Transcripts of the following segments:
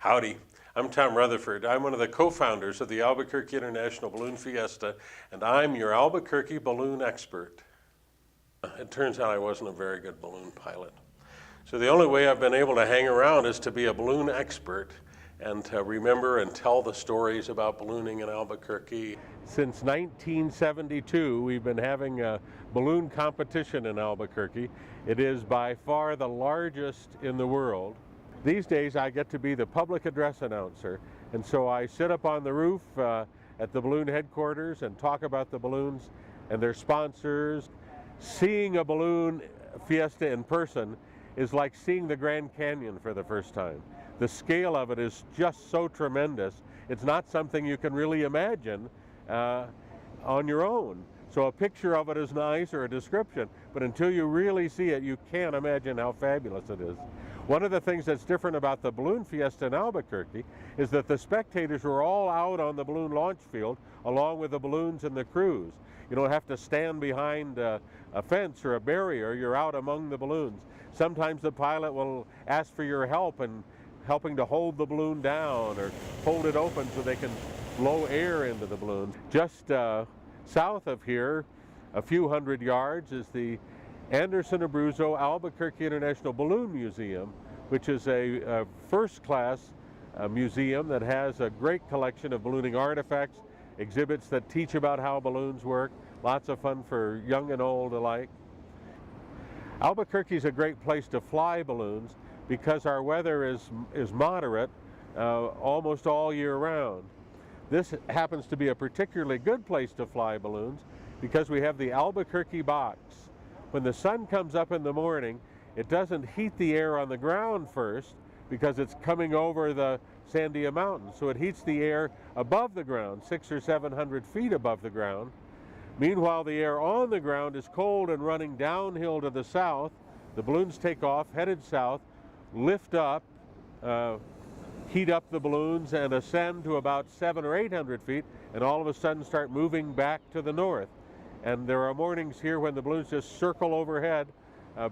Howdy, I'm Tom Rutherford. I'm one of the co-founders of the Albuquerque International Balloon Fiesta, and I'm your Albuquerque balloon expert. It turns out I wasn't a very good balloon pilot. So the only way I've been able to hang around is to be a balloon expert and to remember and tell the stories about ballooning in Albuquerque. Since 1972, we've been having a balloon competition in Albuquerque. It is by far the largest in the world. These days I get to be the public address announcer, and so I sit up on the roof at the balloon headquarters and talk about the balloons and their sponsors. Seeing a balloon fiesta in person is like seeing the Grand Canyon for the first time. The scale of it is just so tremendous. It's not something you can really imagine on your own. So a picture of it is nice, or a description, but until you really see it, you can't imagine how fabulous it is. One of the things that's different about the balloon fiesta in Albuquerque is that the spectators are all out on the balloon launch field along with the balloons and the crews. You don't have to stand behind a fence or a barrier. You're out among the balloons. Sometimes the pilot will ask for your help in helping to hold the balloon down or hold it open so they can blow air into the balloon. Just south of here, a few hundred yards, is the Anderson Abruzzo Albuquerque International Balloon Museum, which is a first-class museum that has a great collection of ballooning artifacts, exhibits that teach about how balloons work, lots of fun for young and old alike. Albuquerque is a great place to fly balloons because our weather is moderate almost all year round. This happens to be a particularly good place to fly balloons because we have the Albuquerque box. When the sun comes up in the morning, it doesn't heat the air on the ground first because it's coming over the Sandia Mountains. So it heats the air above the ground, 600 or 700 feet above the ground. Meanwhile, the air on the ground is cold and running downhill to the south. The balloons take off, headed south, lift up, heat up the balloons and ascend to about 700 or 800 feet, and all of a sudden start moving back to the north. And there are mornings here when the balloons just circle overhead,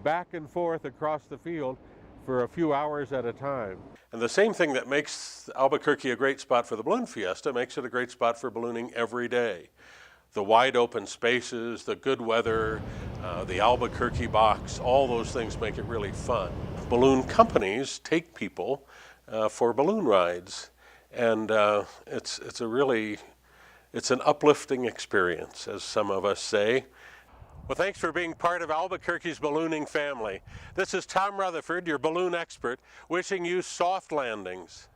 back and forth across the field for a few hours at a time. And the same thing that makes Albuquerque a great spot for the balloon fiesta makes it a great spot for ballooning every day. The wide open spaces, the good weather, the Albuquerque box, all those things make it really fun. Balloon companies take people for balloon rides, and it's an uplifting experience, as some of us say. Well, thanks for being part of Albuquerque's ballooning family. This is Tom Rutherford, your balloon expert, wishing you soft landings.